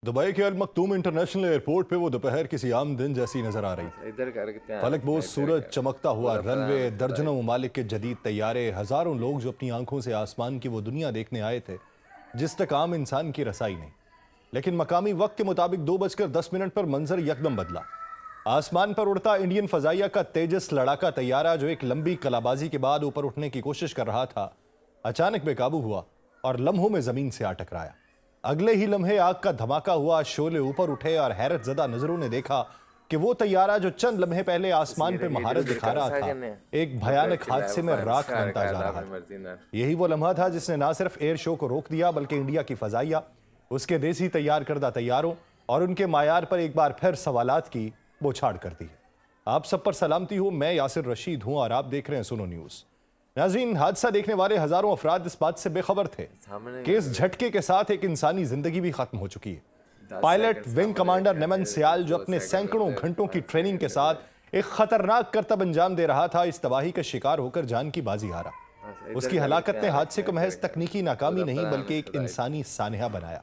Dubai के अल मखतूम international airport पे वो दोपहर किसी आम दिन जैसी नजर आ रही। इधर करके फलक बोझ सूरज, चमकता हुआ रनवे, दर्जनों ममालिक के जदीद तैयारे, हजारों लोग जो अपनी आंखों से आसमान की वो दुनिया देखने आए थे जिस तक आम इंसान की रसाई नहीं। लेकिन मकामी वक्त के मुताबिक 2:10 पर मंजर यकदम बदला। आसमान पर उड़ता इंडियन फजाइया का तेजस लड़ाका तैयारा जो एक लंबी कलाबाजी के बाद ऊपर उठने की कोशिश कर रहा था, अचानक बेकाबू हुआ और लम्हों में जमीन से आ टकराया। अगले ही लम्हे आग का धमाका हुआ, शोले ऊपर उठे और हैरत जदा नजरों ने देखा कि वो तैयारा जो चंद लम्हे पहले आसमान पे महारत दिखा रहा था, एक भयानक हादसे में राख बनता जा रहा था। यही वो लम्हा था जिसने ना सिर्फ एयर शो को रोक दिया बल्कि इंडिया की फजाइया, उसके देसी तैयार करदा तैयारों और उनके मायार पर एक बार फिर सवालात की बौछार कर दी है। आप सब पर सलामती हो, मैं यासिर रशीद हूं और आप देख रहे हैं सुनो न्यूज। नाज़रीन, हादसा देखने वाले हजारों अफराद इस बात से बेखबर थे कि इस झटके के साथ एक इंसानी जिंदगी भी खत्म हो चुकी है। पायलट विंग कमांडर नेमन सियाल जो अपने सैकड़ों घंटों की ट्रेनिंग के साथ एक खतरनाक करतब अंजाम दे रहा था, इस तबाही का शिकार होकर जान की बाजी हारा। उसकी हलाकत ने हादसे को महज तकनीकी नाकामी नहीं बल्कि एक इंसानी सानहा बनाया।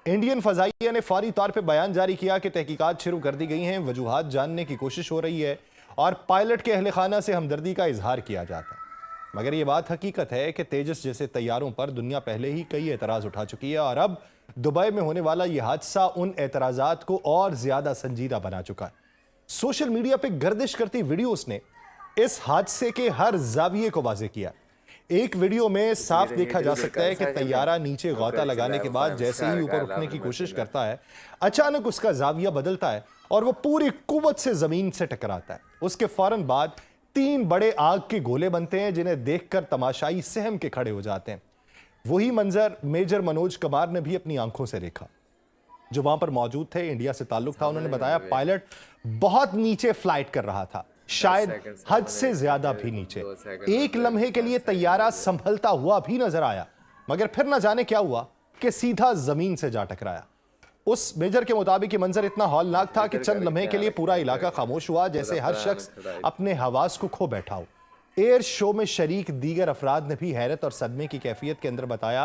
इंडियन फजाइया ने फौरी तौर पर बयान जारी किया कि तहकीकात शुरू कर दी गई हैं, वजूहात जानने की कोशिश हो रही है और पायलट के अहले खाना से हमदर्दी का इजहार किया जाता है। मगर यह बात हकीकत है कि तेजस जैसे तैयारों पर दुनिया पहले ही कई एतराज उठा चुकी है और अब दुबई में होने वाला यह हादसा उन एतराजात को और ज्यादा संजीदा बना चुका है। सोशल मीडिया पे गर्दिश करती वीडियोस ने इस हादसे के हर जाविये को वाजे किया। एक वीडियो में साफ देखा जा सकता है कि तैयारा नीचे गौता लगाने के बाद जैसे ही ऊपर उठने की कोशिश करता है, अचानक उसका जाविया बदलता है और वो पूरी कुव्वत से जमीन से टकराता है। उसके फौरन बाद 3 बड़े आग के गोले बनते हैं जिन्हें देखकर तमाशाई सहम के खड़े हो जाते हैं। वही मंजर मेजर मनोज कुमार ने भी अपनी आंखों से देखा, जो वहां पर मौजूद थे, इंडिया से ताल्लुक था। उन्होंने बताया पायलट बहुत नीचे फ्लाइट कर रहा था, शायद हद से ज्यादा भी नीचे। एक लम्हे के लिए तैयारा संभलता हुआ भी नजर आया, मगर फिर न जाने क्या हुआ कि सीधा जमीन से जा टकराया। उस मेजर के मुताबिक ये मंजर इतना हौलनाक था कि चंद लम्हे के लिए पूरा इलाका खामोश हुआ, जैसे हर शख्स अपने हवास को खो बैठा हो। एयर शो में शरीक दीगर अफराद ने भी हैरत और सदमे की कैफियत के अंदर बताया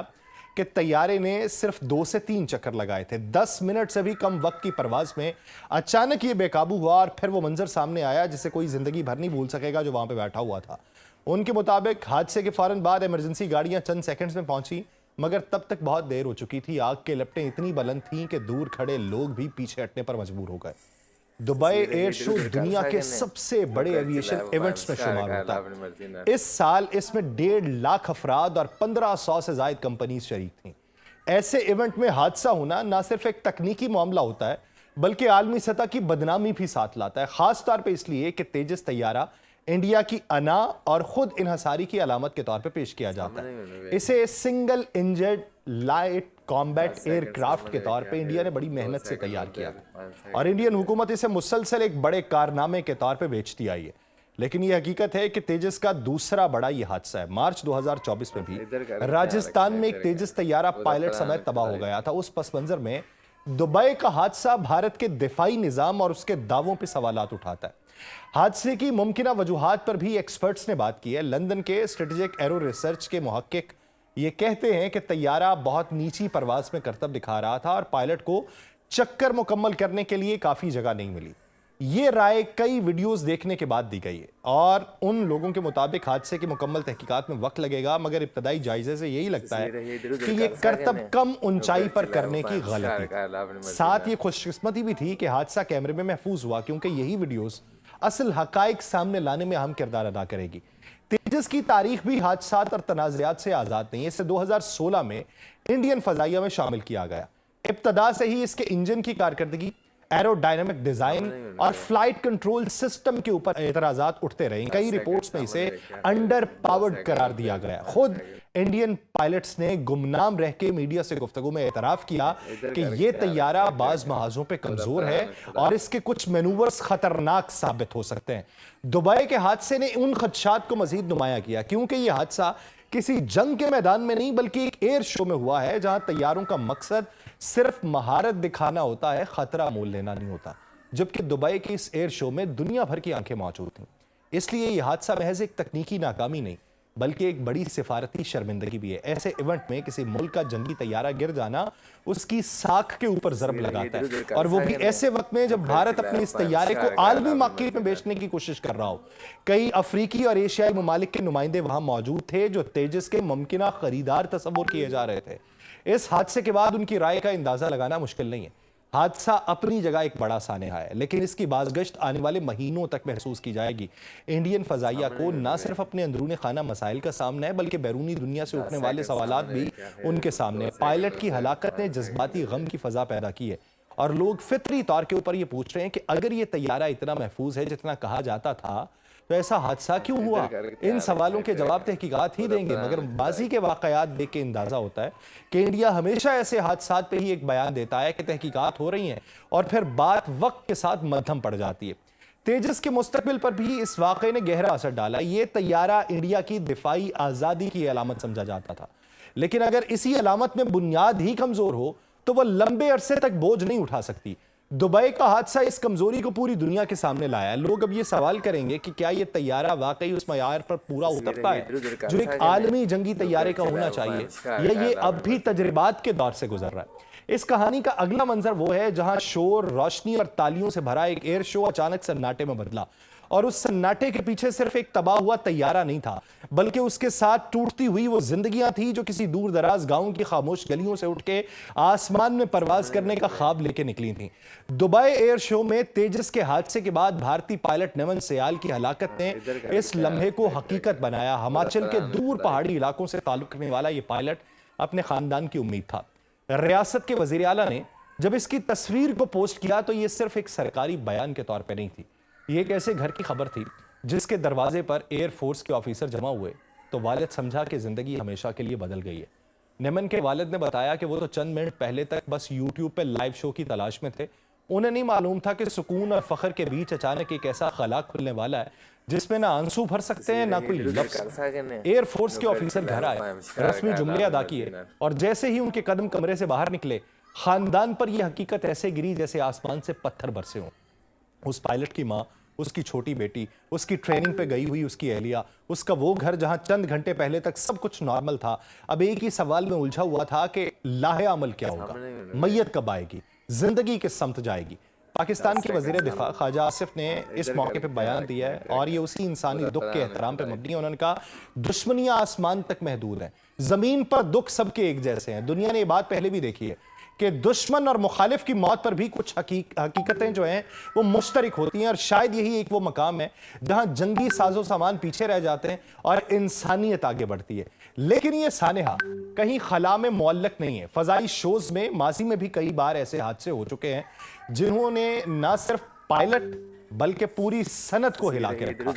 कि तैयारे ने सिर्फ 2 से 3 चक्कर लगाए थे। 10 मिनट से भी कम वक्त की परवाज में अचानक ये बेकाबू हुआ और फिर वो मंजर सामने आया जिसे कोई जिंदगी भर नहीं भूल सकेगा जो वहां पे बैठा हुआ था। उनके मुताबिक हादसे के फौरन बाद इमरजेंसी गाड़ियां चंद सेकंड्स में पहुंची, मगर तब तक बहुत देर हो चुकी थी। आग के लपटें इतनी बुलंद थीं कि दूर खड़े लोग भी पीछे हटने पर मजबूर हो गए। दुबई एयर शो दुनिया के सबसे बड़े एविएशन इवेंट्स में शुमार होता है। इस साल इसमें 1.5 लाख अफराद और 1500 से ज्यादा कंपनीज शरीक थीं। ऐसे इवेंट में हादसा होना ना सिर्फ एक तकनीकी मामला होता है बल्कि आलमी सतह की बदनामी भी साथ लाता है, खासतौर पर इसलिए कि तेजस तैयारा इंडिया की अना और खुद इन्हसारी की अलामत के तौर पर पेश किया जाता है। इसे single injured light combat aircraft के तौर पे इंडिया ने बड़ी मेहनत से तैयार किया और इंडियन हुकूमत इसे मुसलसल एक बड़े कारनामे के तौर पे बेचती आई है। लेकिन यह हकीकत है कि तेजस का दूसरा बड़ा यह हादसा है। मार्च 2024 में भी राजस्थान में एक तेजस तैयारा पायलट समेत तबाह हो गया था। उस पस मंजर में दुबई का हादसा भारत के दिफाई निजाम और उसके दावों पर सवालात उठाता है। हादसे की मुमकिन वजूहात पर भी एक्सपर्ट्स ने बात की है। लंदन के स्ट्रेटेजिक एरो रिसर्च के मुहक्किक ये कहते हैं कि तैयारा बहुत नीची परवाज में करतब दिखा रहा था और पायलट को चक्कर मुकम्मल करने के लिए काफी जगह नहीं मिली। ये राय कई वीडियोस देखने के बाद दी गई है और उन लोगों के मुताबिक हादसे की मुकम्मल तहकीकात में वक्त लगेगा, मगर इब्तदाई जायजे से यही लगता है कि ये करतब कम ऊंचाई पर करने की गलती। साथ ये खुशकिस्मती भी थी कि हादसा कैमरे में महफूज हुआ, क्योंकि यही वीडियोस असल हकाइक सामने लाने में अहम किरदार अदा करेगी। तेजस की तारीख भी हादसात और तनाज़ुरात से आजाद नहीं है। इसे 2016 में इंडियन फजाइया में शामिल किया गया। इब्तदा से ही इसके इंजन की कारकर्दगी, एरोडायनामिक डिजाइन और फ्लाइट कंट्रोल सिस्टम के ऊपर एतराजात उठते रहे। कई रिपोर्ट्स में इसे अंडर पावर्ड करार दिया गया। खुद इंडियन पायलट्स ने गुमनाम रह के मीडिया से गुफ्तगू में एतराफ किया कि यह तैयारा बाज महाजों पे कमजोर है और इसके कुछ मैनूवर्स खतरनाक साबित हो सकते हैं। दुबई के हादसे ने उन खदशात को मजीद नुमाया किया, क्योंकि यह हादसा किसी जंग के मैदान में नहीं बल्कि एक एयर शो में हुआ है, जहां तैयारों का मकसद सिर्फ महारत दिखाना होता है, खतरा मोल लेना नहीं होता। जबकि दुबई के इस एयर शो में दुनिया भर की आंखें मौजूद थीं। इसलिए यह हादसा महज एक तकनीकी नाकामी नहीं बल्कि एक बड़ी सिफारती शर्मिंदगी भी है। ऐसे इवेंट में किसी मुल्क का जंगी तैयारा गिर जाना उसकी साख के ऊपर जरब लगाता है, और वो भी ऐसे वक्त में जब भारत अपने इस तैयारे को आलमी मार्केट में बेचने की कोशिश कर रहा हो। कई अफ्रीकी और एशियाई ममालिक के नुमाइंदे वहां मौजूद थे जो तेजस के मुमकिन खरीदार तस्वुर किए जा रहे थे। इस हादसे के बाद उनकी राय का अंदाजा लगाना मुश्किल नहीं है। हादसा अपनी जगह एक बड़ा सानहा है, लेकिन इसकी बाज़गश्त आने वाले महीनों तक महसूस की जाएगी। इंडियन फजाइया को न सिर्फ अपने अंदरूनी खाना मसाइल का सामना है, बल्कि बैरूनी दुनिया से उठने वाले सवालात भी उनके सामने। पायलट की हलाकत ने जज्बाती गम की फजा पैदा की है, और लोग फितरी तौर के ऊपर ये पूछ रहे हैं कि अगर ये तैयारा इतना महफूज है जितना कहा जाता था, तो ऐसा हादसा क्यों हुआ? इन सवालों के जवाब तहकीकात ही देंगे, मगर माजी के वाकयात देख के अंदाजा होता है कि इंडिया हमेशा ऐसे हादसात पे ही एक बयान देता है कि तहकीकात हो रही हैं, और फिर बात वक्त के साथ मध्यम पड़ जाती है। तेजस के मुस्तकबिल पर भी इस वाक़े ने गहरा असर डाला। ये तैयारा इंडिया की दिफाई आज़ादी की अलामत समझा जाता था, लेकिन अगर इसी अलामत में बुनियाद ही कमज़ोर हो तो वह लंबे अरसे तक बोझ नहीं उठा सकती। दुबई का हादसा इस कमजोरी को पूरी दुनिया के सामने लाया है। लोग अब ये सवाल करेंगे कि क्या ये तैयारा वाकई उस मयार पर पूरा उतरता है जो एक आलमी जंगी तैयारे का होना चाहिए, या ये अब भी तजर्बात के दौर से गुजर रहा है। इस कहानी का अगला मंजर वो है जहां शोर, रोशनी और तालियों से भरा एक एयर शो अचानक सन्नाटे में बदला, और उस सन्नाटे के पीछे सिर्फ एक तबाह हुआ तैयारा नहीं था, बल्कि उसके साथ टूटती हुई वो जिंदगियां थी जो किसी दूर दराज गांव की खामोश गलियों से उठ के आसमान में परवाज करने का ख्वाब लेके निकली थी। दुबई एयर शो में तेजस के हादसे के बाद भारतीय पायलट नमन सयाल की हलाकत ने इस लम्हे को हकीकत बनाया। हिमाचल के दूर पहाड़ी इलाकों से ताल्लुक रखने वाला ये पायलट अपने खानदान की उम्मीद था। रियासत के वजीर आला ने जब इसकी तस्वीर को पोस्ट किया तो ये सिर्फ एक सरकारी बयान के तौर पर नहीं थी, ये एक ऐसे घर की खबर थी जिसके दरवाजे पर एयरफोर्स के ऑफिसर जमा हुए तो वालिद समझा कि जिंदगी हमेशा के लिए बदल गई है। नेमन के वालिद ने बताया कि वो तो चंद मिनट पहले तक बस यूट्यूब पे लाइव शो की तलाश में थे। उन्हें नहीं मालूम था कि सुकून और फख्र के बीच अचानक एक ऐसा खला खुलने वाला है जिसमें ना आंसू भर सकते हैं ना कोई लफ्ज। एयरफोर्स के ऑफिसर घर आए, रस्मी जुमले अदा किए, और जैसे ही उनके कदम कमरे से बाहर निकले, खानदान पर यह हकीकत ऐसे गिरी जैसे आसमान से पत्थर बरसे हों। उस पायलट की माँ, उसकी छोटी बेटी, उसकी ट्रेनिंग पे गई हुई उसकी एहलिया, उसका वो घर जहां चंद घंटे पहले तक सब कुछ नॉर्मल था, अब एक ही सवाल में उलझा हुआ था कि लाहे अमल क्या होगा, मैयत कब आएगी, जिंदगी किस समत जाएगी। पाकिस्तान के वजीर दिफा ख्वाजा आसिफ ने इस मौके पे बयान दिया है, और ये उसी इंसानी दुख के एहतराम पे मबनी है। उन्होंने कहा, दुश्मनियां आसमान तक महदूद हैं, जमीन पर दुख सबके एक जैसे हैं। दुनिया ने ये बात पहले भी देखी है कि दुश्मन और मुखालिफ की मौत पर भी कुछ हकीकतें जो हैं वो मुश्तरक होती हैं, और शायद यही एक वो मकाम है जहां जंगी साजो सामान पीछे रह जाते हैं और इंसानियत आगे बढ़ती है। लेकिन ये सानहा कहीं खला में मुअल्लक नहीं है। फजाई शोज में माजी में भी कई बार ऐसे हादसे हो चुके हैं जिन्होंने न सिर्फ पायलट बल्कि पूरी सनत को हिला के रखा।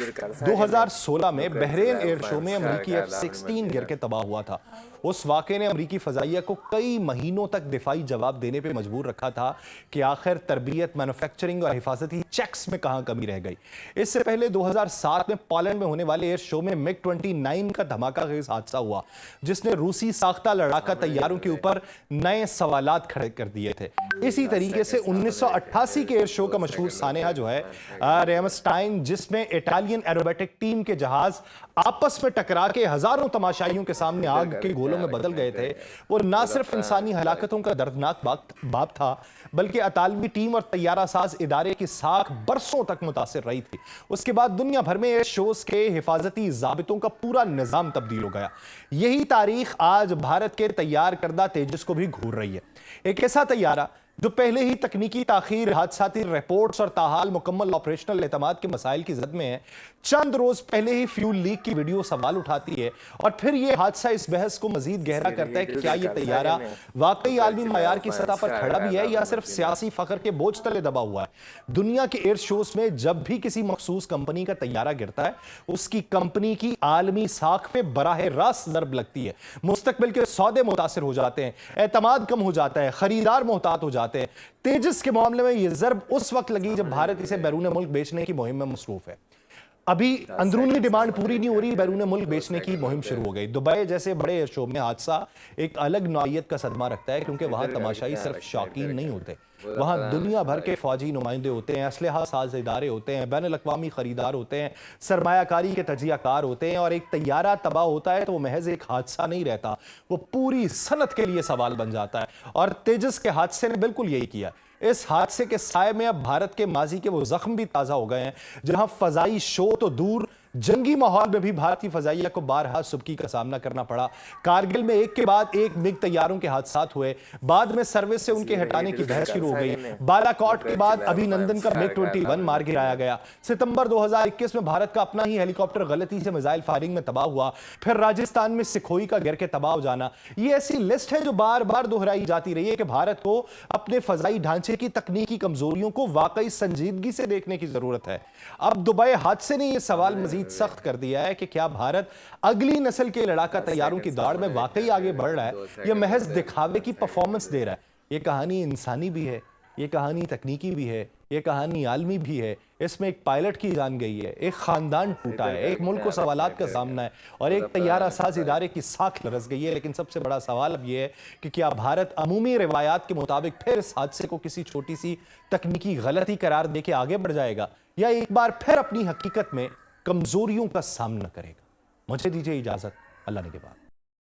2016 में बहरेन एयर शो में अमेरिकी F-16 गिर के तबाह हुआ था। उस वाक़े ने अमेरिकी फजाइया को कई महीनों तक दिफाई जवाब देने पे मजबूर रखा था कि आखिर तरबियत, मैन्युफैक्चरिंग और हिफाजती चेक्स में कहां कमी रह गई। इससे पहले 2007 में पोलैंड में होने वाले एयर शो में MiG-29 का धमाकाखेज हादसा हुआ, जिसने रूसी साख्ता लड़ाका तैयारों के ऊपर नए सवालात खड़े कर दिए थे। इसी तरीके से 1988 के एयर शो का मशहूर सानहा जो है रेमस्टाइन, जिसमें इटालियन एरोबेटिक टीम के जहाज आपस में टकरा के हजारों तमाशाइयों के सामने आग के गोलों में बदल गए थे, वो ना सिर्फ इंसानी हलाकतों का दर्दनाक बाप था, बल्कि अतालवी टीम और तैयारा साज इदारे की साख बरसों तक मुतासिर रही थी। उसके बाद दुनिया भर में एयर शोज के हिफाजती जाबितों का पूरा निजाम तब्दील हो गया। यही तारीख आज भारत के तैयार करदा तेजस को भी घूर रही है। एक ऐसा तैयारा जो पहले ही तकनीकी ताखीर, हादसाती रिपोर्ट्स और ताहाल मुकम्मल ऑपरेशनल एतमाद के मसाइल की जद में है। चंद रोज पहले ही फ्यूल लीक की वीडियो सवाल उठाती है, और फिर यह हादसा इस बहस को मजीद गहरा करता है कि क्या यह तैयारा वाकई आलमी मयार की सतह पर खड़ा भी है या सिर्फ सियासी फख्र के बोझ तले दबा हुआ है। दुनिया के एयर शोज में जब भी किसी मखसूस कंपनी का तैयारा गिरता है, उसकी कंपनी की आलमी साख पे बराह रास्त ज़रब लगती है। मुस्तकबिल के सौदे मुतासिर हो जाते हैं, एतमाद कम हो जाता है, खरीदार मोहतात हो जाते हैं। तेजस के मामले में यह ज़रब उस वक्त लगी जब भारत इसे बैरून मुल्क बेचने की मुहिम में मसरूफ है। अभी अंदरूनी डिमांड पूरी नहीं हो रही, बैरून मुल्क बेचने की मुहिम शुरू हो गई। दुबई जैसे बड़े एयर शो में हादसा एक अलग नौइयत का सदमा रखता है, क्योंकि वहां तमाशाई सिर्फ शौकीन नहीं होते, वहां दुनिया भर के फौजी नुमाइंदे होते हैं, असलहा साज इदारे होते हैं, बैन अल-अक़वामी खरीदार होते हैं, सरमायाकारी के तजियाकार होते हैं। और एक तैयारा तबाह होता है तो वो महज एक हादसा नहीं रहता, वो पूरी सनत के लिए सवाल बन जाता है। और तेजस के हादसे ने बिल्कुल यही किया। इस हादसे के साए में अब भारत के माजी के वो जख्म भी ताजा हो गए हैं, जहां फजाई शो तो दूर, जंगी माहौल में भी भारतीय फजाइया को बारहा सुबकी का सामना करना पड़ा। कारगिल में एक के बाद एक मिग तैयारों के हादसात हुए, बाद में सर्विस से उनके हटाने की बहस शुरू हो गई। बालाकोट के बाद अभिनंदन का मिग 21 मार गिराया गया। सितंबर 2021 में भारत का अपना ही हेलीकॉप्टर गलती से मिसाइल फायरिंग में तबाह हुआ। फिर राजस्थान में सिखोई का गिर के तबाह हो जाना। ये ऐसी लिस्ट है जो बार बार दोहराई जाती रही है कि भारत को अपने फजाई ढांचे की तकनीकी कमजोरियों को वाकई संजीदगी से देखने की जरूरत है। अब दुबई हादसे ने यह सवाल मजीद सख्त कर दिया है कि क्या भारत अगली नस्ल के लड़ाका तैयारों की दौड़ में वाकई आगे बढ़ रहा है या महज दिखावे की परफॉर्मेंस दे रहा है। यह कहानी इंसानी भी है, यह कहानी तकनीकी भी है, यह कहानी आलमी भी है। इसमें एक पायलट की जान गई है, एक खानदान टूटा है, एक मुल्क को सवालात का सामना है और एक तैयारा साज इदारे की साख लरस गई है। लेकिन सबसे बड़ा सवाल अब यह है कि क्या भारत अमूमी रिवायात के मुताबिक फिर इस हादसे को किसी छोटी सी तकनीकी गलती करार देके आगे बढ़ जाएगा, या एक बार फिर अपनी हकीकत में कमजोरियों का सामना करेगा। मुझे दीजिए इजाजत, अल्लाह ने के बाद।